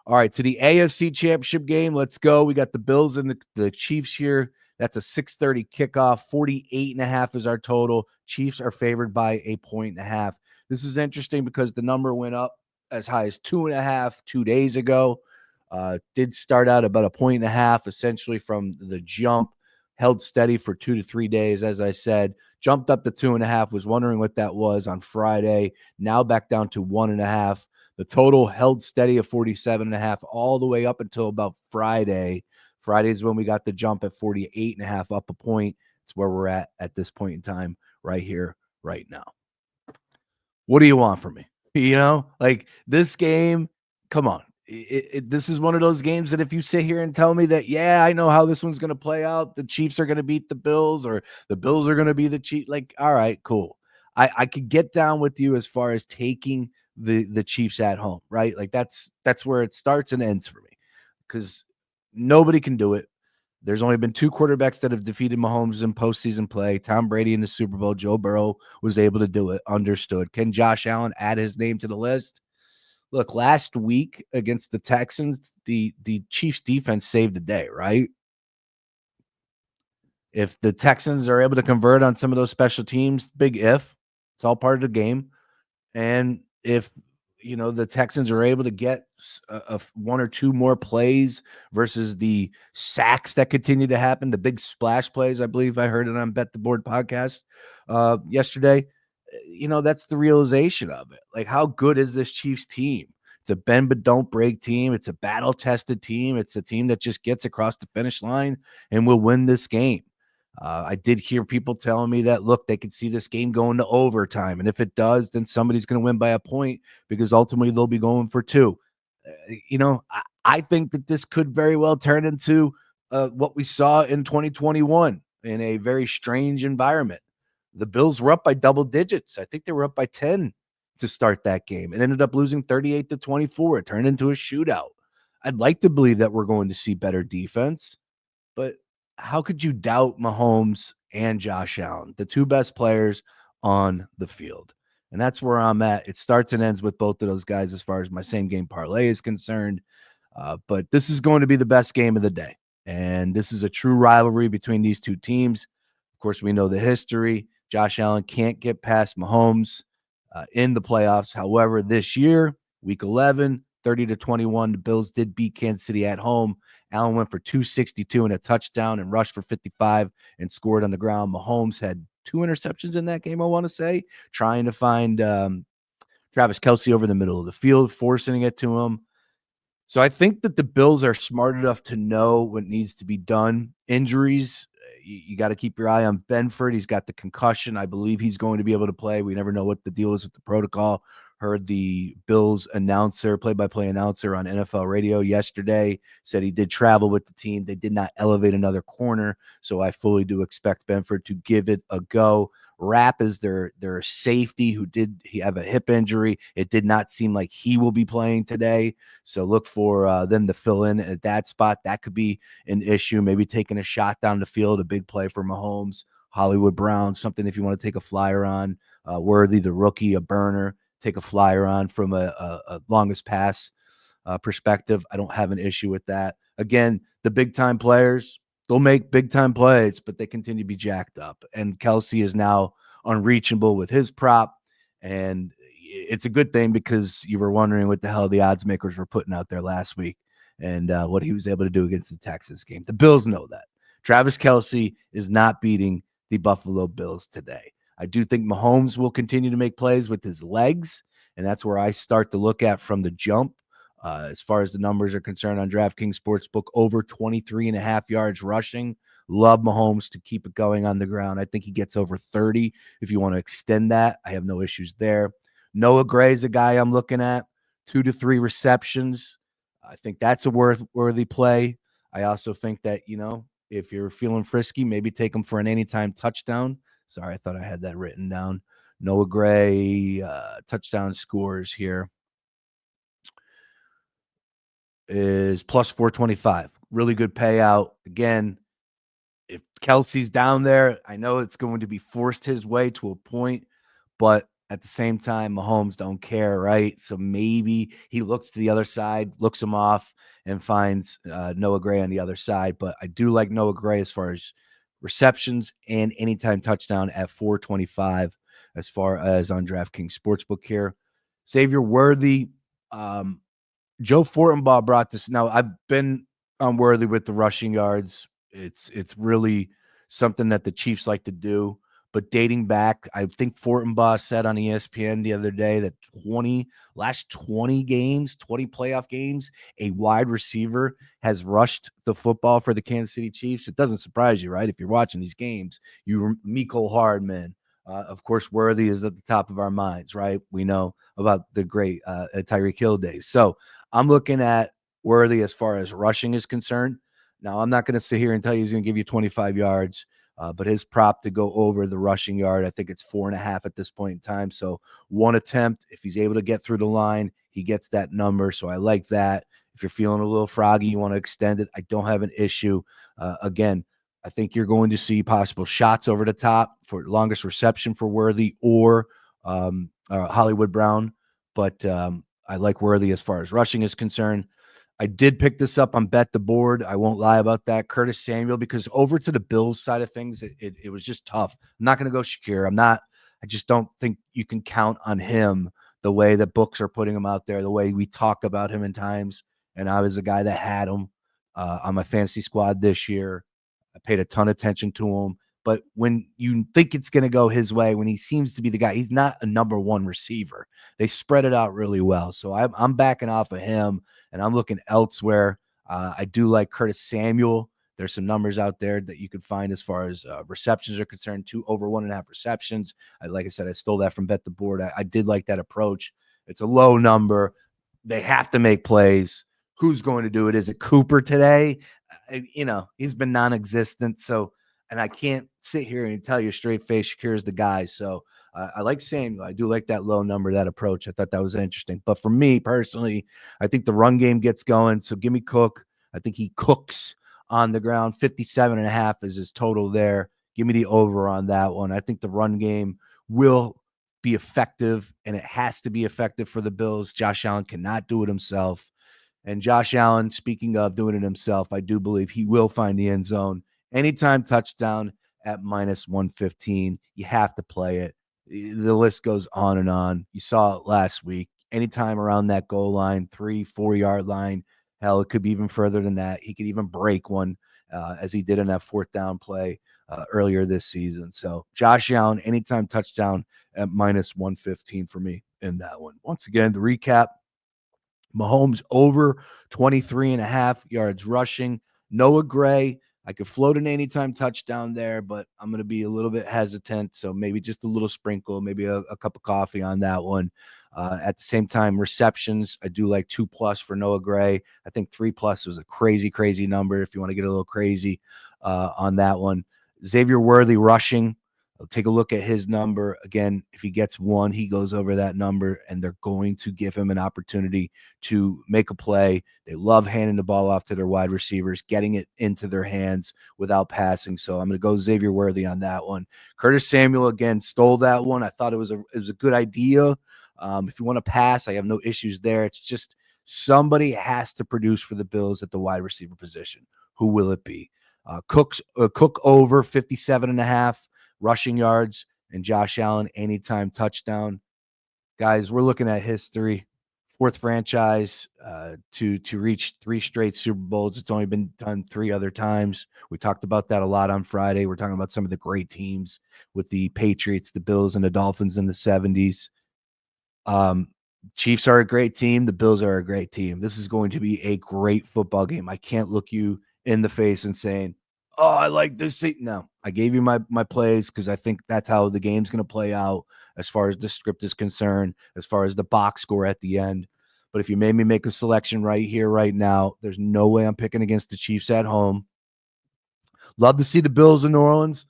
All right, to the AFC Championship game. Let's go. We got the Bills and the Chiefs here. That's a 6:30 kickoff. 48.5 is our total. Chiefs are favored by 1.5. This is interesting because the number went up as high as 2.5 2 days ago. Did start out about 1.5 essentially from the jump. Held steady for 2 to 3 days, as I said. Jumped up to 2.5. Was wondering what that was on Friday. Now back down to 1.5. The total held steady at 47.5 all the way up until about Friday. Friday is when we got the jump at 48.5, up a point. It's where we're at this point in time, right here, right now. What do you want from me? Like this game, come on. This is one of those games that if you sit here and tell me that, yeah, I know how this one's going to play out, the Chiefs are going to beat the Bills or the Bills are going to be the Chiefs, like, all right, cool. I could get down with you as far as taking the Chiefs at home, right? Like that's where it starts and ends for me because nobody can do it. There's only been 2 quarterbacks that have defeated Mahomes in postseason play. Tom Brady in the Super Bowl. Joe Burrow was able to do it. Understood. Can Josh Allen add his name to the list? Look, last week against the Texans, the Chiefs defense saved the day, right? If the Texans are able to convert on some of those special teams, big if. It's all part of the game. And if the Texans are able to get a 1 or 2 more plays versus the sacks that continue to happen, the big splash plays, I believe I heard it on Bet the Board podcast yesterday. That's the realization of it. Like, how good is this Chiefs team? It's a bend but don't break team. It's a battle-tested team. It's a team that just gets across the finish line and will win this game. I did hear people telling me that, look, they could see this game going to overtime. And if it does, then somebody's going to win by a point because ultimately they'll be going for 2. I think that this could very well turn into what we saw in 2021 in a very strange environment. The Bills were up by double digits. I think they were up by 10 to start that game and ended up losing 38-24. It turned into a shootout. I'd like to believe that we're going to see better defense, but how could you doubt Mahomes and Josh Allen, the 2 best players on the field? And that's where I'm at. It starts and ends with both of those guys as far as my same game parlay is concerned. But this is going to be the best game of the day. And this is a true rivalry between these 2 teams. Of course, we know the history. Josh Allen can't get past Mahomes in the playoffs. However, this year, week 11, 30-21, the Bills did beat Kansas City at home. Allen went for 262 and a touchdown and rushed for 55 and scored on the ground. Mahomes had 2 interceptions in that game, I want to say, trying to find Travis Kelce over the middle of the field, forcing it to him. So I think that the Bills are smart enough to know what needs to be done. Injuries, you got to keep your eye on Benford. He's got the concussion. I believe he's going to be able to play. We never know what the deal is with the protocol. Heard the Bills announcer, play-by-play announcer on NFL radio yesterday, said he did travel with the team. They did not elevate another corner, so I fully do expect Benford to give it a go. Rapp is their safety he have a hip injury. It did not seem like he will be playing today, so look for them to fill in at that spot. That could be an issue, maybe taking a shot down the field, a big play for Mahomes. Hollywood Brown, something if you want to take a flyer on. Worthy, the rookie, a burner. Take a flyer on from a longest pass perspective. I don't have an issue with that. Again, the big-time players, they'll make big-time plays, but they continue to be jacked up. And Kelce is now unreachable with his prop, and it's a good thing because you were wondering what the hell the odds makers were putting out there last week and what he was able to do against the Texas game. The Bills know that. Travis Kelce is not beating the Buffalo Bills today. I do think Mahomes will continue to make plays with his legs, and that's where I start to look at from the jump. As far as the numbers are concerned on DraftKings Sportsbook, over 23.5 yards rushing. Love Mahomes to keep it going on the ground. I think he gets over 30 if you want to extend that. I have no issues there. Noah Gray is a guy I'm looking at, 2 to 3 receptions. I think that's a worthy play. I also think that, if you're feeling frisky, maybe take him for an anytime touchdown. Sorry, I thought I had that written down. Noah Gray, touchdown scores here is plus 425. Really good payout. Again, if Kelce's down there, I know it's going to be forced his way to a point, but At the same time, Mahomes don't care, right? So maybe he looks to the other side, looks him off, and finds Noah Gray on the other side. But I do like Noah Gray as far as receptions and anytime touchdown at 425 as far as on DraftKings Sportsbook here. Xavier Worthy, Joe Fortenbaugh brought this. Now, I've been unworthy with the rushing yards. It's really something that the Chiefs like to do. But dating back, I think Fortenbaugh said on ESPN the other day that last 20 games, 20 playoff games, a wide receiver has rushed the football for the Kansas City Chiefs. It doesn't surprise you, right? If you're watching these games, Mecole Hardman, of course, Worthy is at the top of our minds, right? We know about the great Tyreek Hill days. So I'm looking at Worthy as far as rushing is concerned. Now, I'm not going to sit here and tell you he's going to give you 25 yards, but his prop to go over the rushing yard, I think it's 4.5 at this point in time. So one attempt, if he's able to get through the line, he gets that number. So I like that. If you're feeling a little froggy, you want to extend it, I don't have an issue. Again, I think you're going to see possible shots over the top for longest reception for Worthy or Hollywood Brown. But I like Worthy as far as rushing is concerned. I did pick this up on Bet the Board. I won't lie about that. Curtis Samuel, because over to the Bills side of things, it was just tough. I'm not going to go Shakir. I just don't think you can count on him the way that books are putting him out there, the way we talk about him in times. And I was the guy that had him on my fantasy squad this year. I paid a ton of attention to him. But when you think it's going to go his way, when he seems to be the guy, he's not a number one receiver. They spread it out really well. So I'm backing off of him, and I'm looking elsewhere. I do like Curtis Samuel. There's some numbers out there that you could find as far as receptions are concerned, over 1.5 receptions. Like I said, I stole that from Bet the Board. I did like that approach. It's a low number. They have to make plays. Who's going to do it? Is it Cooper today? He's been non-existent. So, and I can't sit here and tell you straight face Shakir's the guy. So I like Samuel. I do like that low number, that approach. I thought that was interesting. But for me personally, I think the run game gets going. So give me Cook. I think he cooks on the ground. 57.5 is his total there. Give me the over on that one. I think the run game will be effective, and it has to be effective for the Bills. Josh Allen cannot do it himself. And Josh Allen, speaking of doing it himself, I do believe he will find the end zone. Anytime touchdown at minus 115. You have to play it. The list goes on and on. You saw it last week. Anytime around that goal line, 3-4 yard line, hell, it could be even further than that. He could even break one as he did in that fourth down play earlier this season. So Josh Allen, anytime touchdown at minus 115 for me in that one. Once again, to recap, Mahomes over 23.5 yards rushing. Noah Gray, I could float an anytime touchdown there, but I'm going to be a little bit hesitant. So maybe just a little sprinkle, maybe a cup of coffee on that one. At the same time, receptions, I do like 2+ for Noah Gray. I think 3+ was a crazy, crazy number if you want to get a little crazy on that one. Xavier Worthy rushing. I'll take a look at his number. Again, if he gets one, he goes over that number, and they're going to give him an opportunity to make a play. They love handing the ball off to their wide receivers, getting it into their hands without passing. So I'm going to go Xavier Worthy on that one. Curtis Samuel, again, stole that one. I thought it was a good idea. If you want to pass, I have no issues there. It's just somebody has to produce for the Bills at the wide receiver position. Who will it be? Cook over 57.5 rushing yards, and Josh Allen anytime touchdown. Guys, we're looking at history. Fourth franchise to reach 3 straight Super Bowls. It's only been done 3 other times. We talked about that a lot on Friday. We're talking about some of the great teams with the Patriots, the Bills, and the Dolphins in the 70s. Chiefs are a great team. The Bills are a great team. This is going to be a great football game. I can't look you in the face and saying, oh, I like this seat. No, I gave you my plays because I think that's how the game's going to play out as far as the script is concerned, as far as the box score at the end. But if you made me make a selection right here, right now, there's no way I'm picking against the Chiefs at home. Love to see the Bills in New Orleans.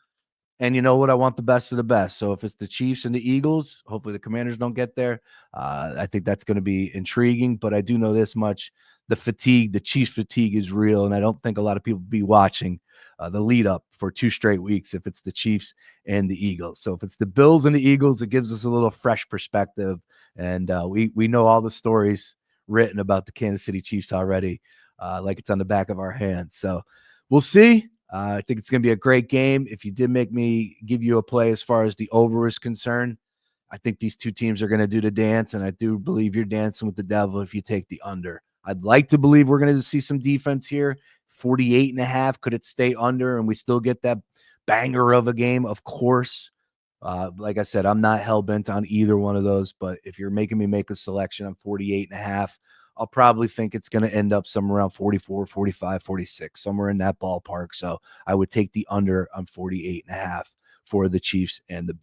And you know what? I want the best of the best. So if it's the Chiefs and the Eagles, hopefully the Commanders don't get there. I think that's going to be intriguing. But I do know this much. the fatigue, the Chiefs fatigue is real, and I don't think a lot of people be watching the lead up for 2 straight weeks if it's the Chiefs and the Eagles. So if it's the Bills and the Eagles, it gives us a little fresh perspective, and we know all the stories written about the Kansas City Chiefs already, like it's on the back of our hands. So we'll see. I think it's going to be a great game. If you did make me give you a play as far as the over is concerned, I think these two teams are going to do the dance, and I do believe you're dancing with the devil if you take the under. I'd like to believe we're going to see some defense here. 48.5. Could it stay under and we still get that banger of a game? Of course. Like I said, I'm not hell-bent on either one of those, but if you're making me make a selection on 48.5, I'll probably think it's going to end up somewhere around 44, 45, 46, somewhere in that ballpark. So I would take the under on 48.5 for the Chiefs and the Bills.